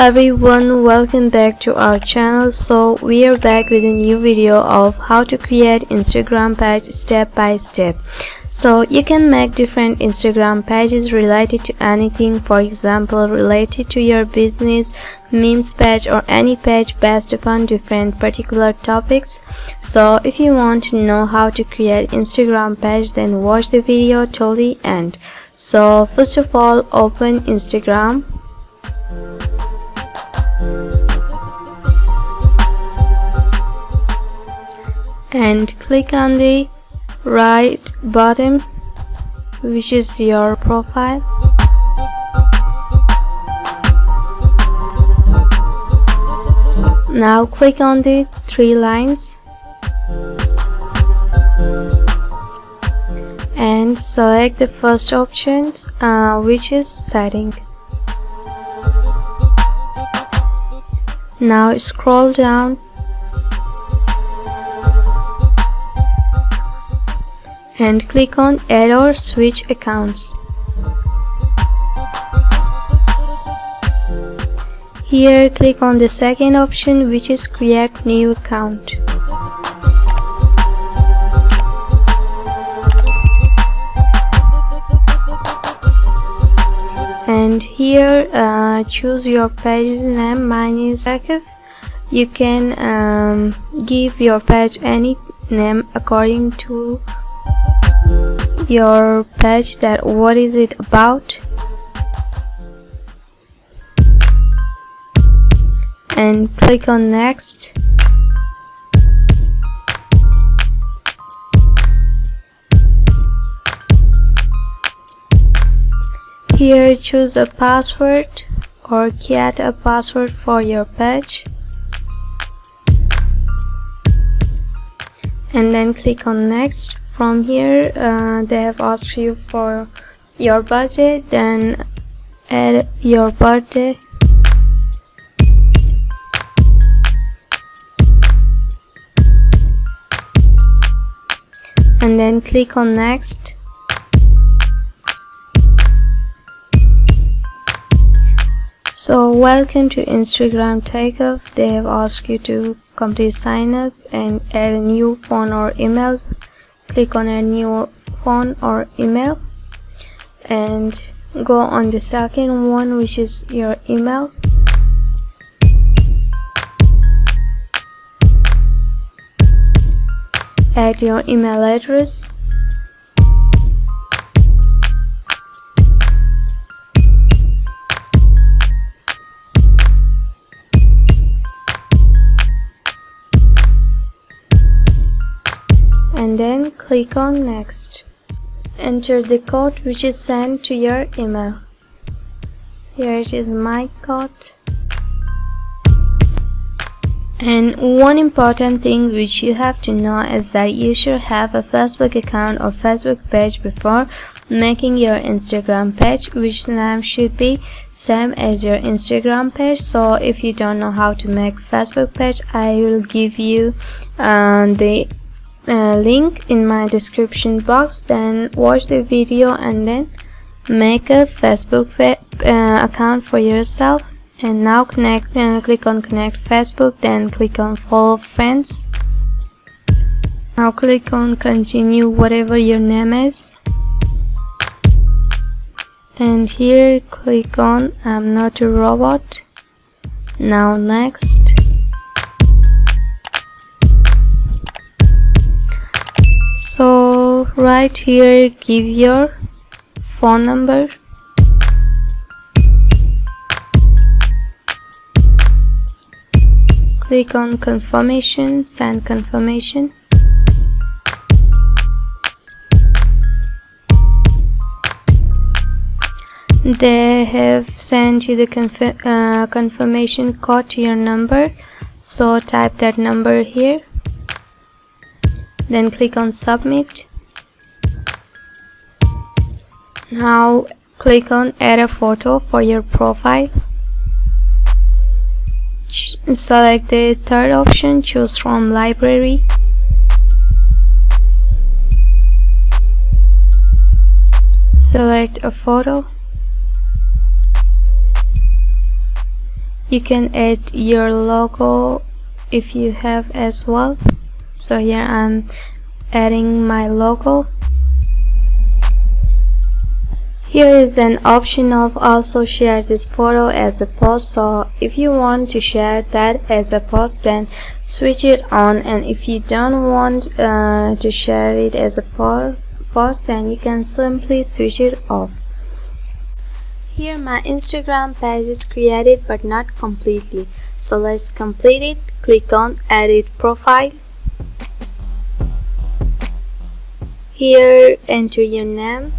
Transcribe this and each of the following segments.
everyone, welcome back to our channel. So we are back with a new video of how to create Instagram page step by step. So you can make different Instagram pages related to anything, for example related to your business, memes page, or any page based upon different particular topics. So if you want to know how to create Instagram page, then watch the video till the end. So first of all, open Instagram. And click on the right bottom, which is your profile. Now click on the three lines and select the first option, which is setting. Now scroll down and click on add or switch accounts. Here click on the second option, which is create new account. And here choose your page name. Mine is Akif. You can give your page any name according to your page, that what is it about, and click on next. Here choose a password or create a password for your page, and then click on next. From here they have asked you for your birthday, then add your birthday, and then click on next. So welcome to Instagram Takeoff. They have asked you to complete sign up and add a new phone or email. Click on a new phone or email and go on the second one, which is your email. Add your email address. And then click on next. Enter the code which is sent to your email. Here it is, my code. And one important thing which you have to know is that you should have a Facebook account or Facebook page before making your Instagram page, which name should be same as your Instagram page. So if you don't know how to make Facebook page, I will give you the link in my description box. Then watch the video and then make a Facebook account for yourself. And now click on connect Facebook, then click on follow friends. Now click on continue whatever your name is, and here click on I'm not a robot. Now next. So right here give your phone number, click on confirmation, send confirmation. They have sent you the confirmation code to your number, so type that number here. Then click on submit. Now click on add a photo for your profile. Select the third option, choose from library. Select a photo. You can add your logo if you have as well. So here I'm adding my logo. Here is an option of also share this photo as a post. So if you want to share that as a post, then switch it on, and if you don't want to share it as a post, then you can simply switch it off. Here my Instagram page is created but not completely, so let's complete it. Click on edit profile. Here enter your name.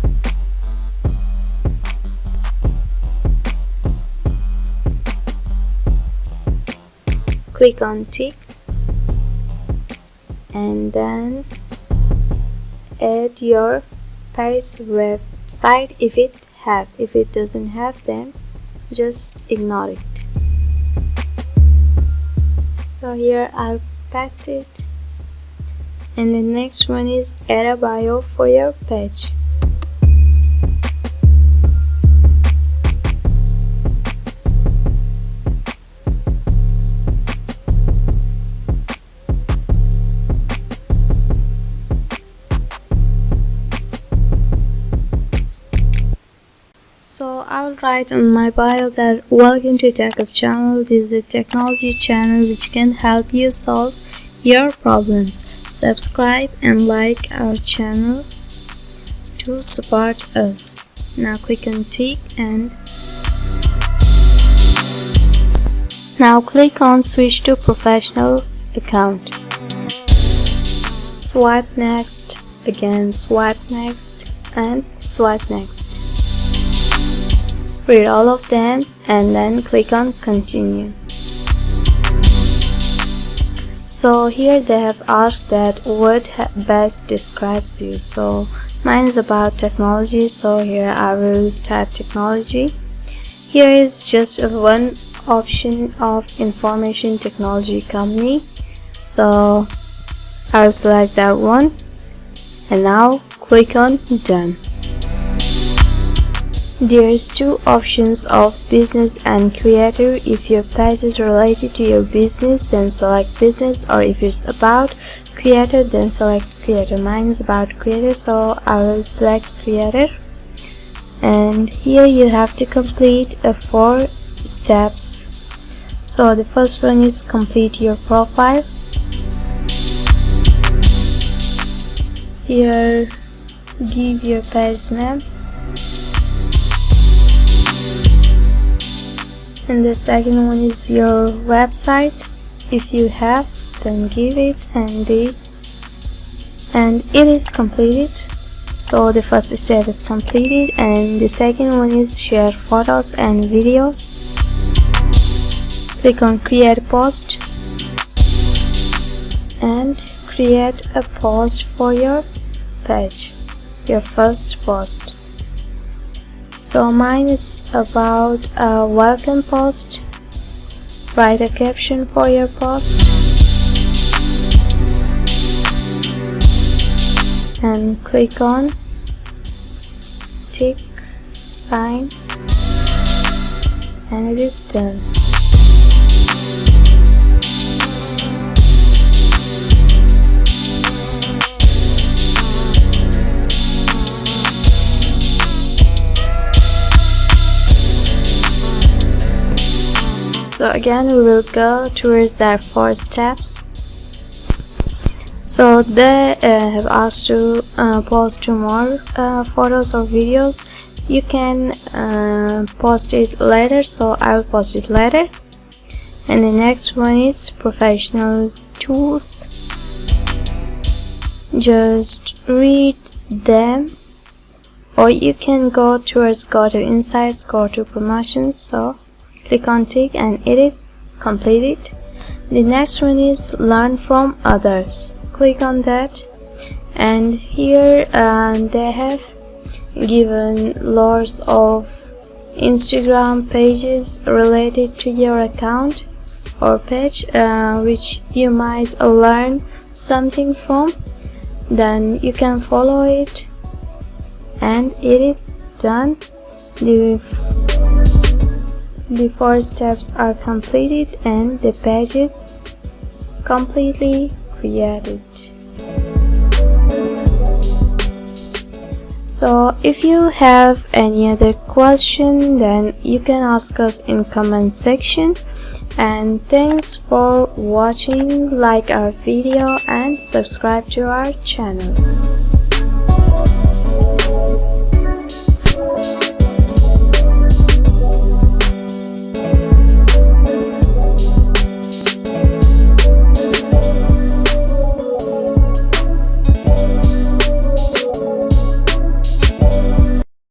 Click on tick, and then add your page website if it doesn't have, then just ignore it. So here I'll paste it, and the next one is add a bio for your page. So I'll write on my bio that welcome to Tech Up channel. This is a technology channel which can help you solve your problems. Subscribe and like our channel to support us. Now click on tick, and now click on switch to professional account. Swipe next, again swipe next, and swipe next. Read all of them and then click on continue. So here they have asked that what best describes you. So mine is about technology, so here I will type technology. Here is just one option of information technology company, so I'll select that one, and now click on done. There is two options of business and creator. If your page is related to your business, then select business, or if it's about creator, then select creator. Mine is about creator, so I will select creator. And here you have to complete 4 steps. So the first one is complete your profile. Here give your page name, and the second one is your website. If you have, then give it, and it is completed. So the first step is completed, and the second one is share photos and videos. Click on create post and create a post for your page, your first post. So mine is about a welcome post. Write a caption for your post and click on tick sign, and it is done. So again we will go towards their 4 steps. So they have asked to post 2 more photos or videos. You can post it later, so I will post it later. And the next one is professional tools. Just read them, or you can go towards go to insights, go to promotions. So click on tick, and it is completed. The next one is learn from others. Click on that, and here they have given lots of Instagram pages related to your account or page, which you might learn something from. Then you can follow it, and it is done. the 4 steps are completed and the page is completely created. So if you have any other question, then you can ask us in comment section. And thanks for watching. Like our video and subscribe to our channel.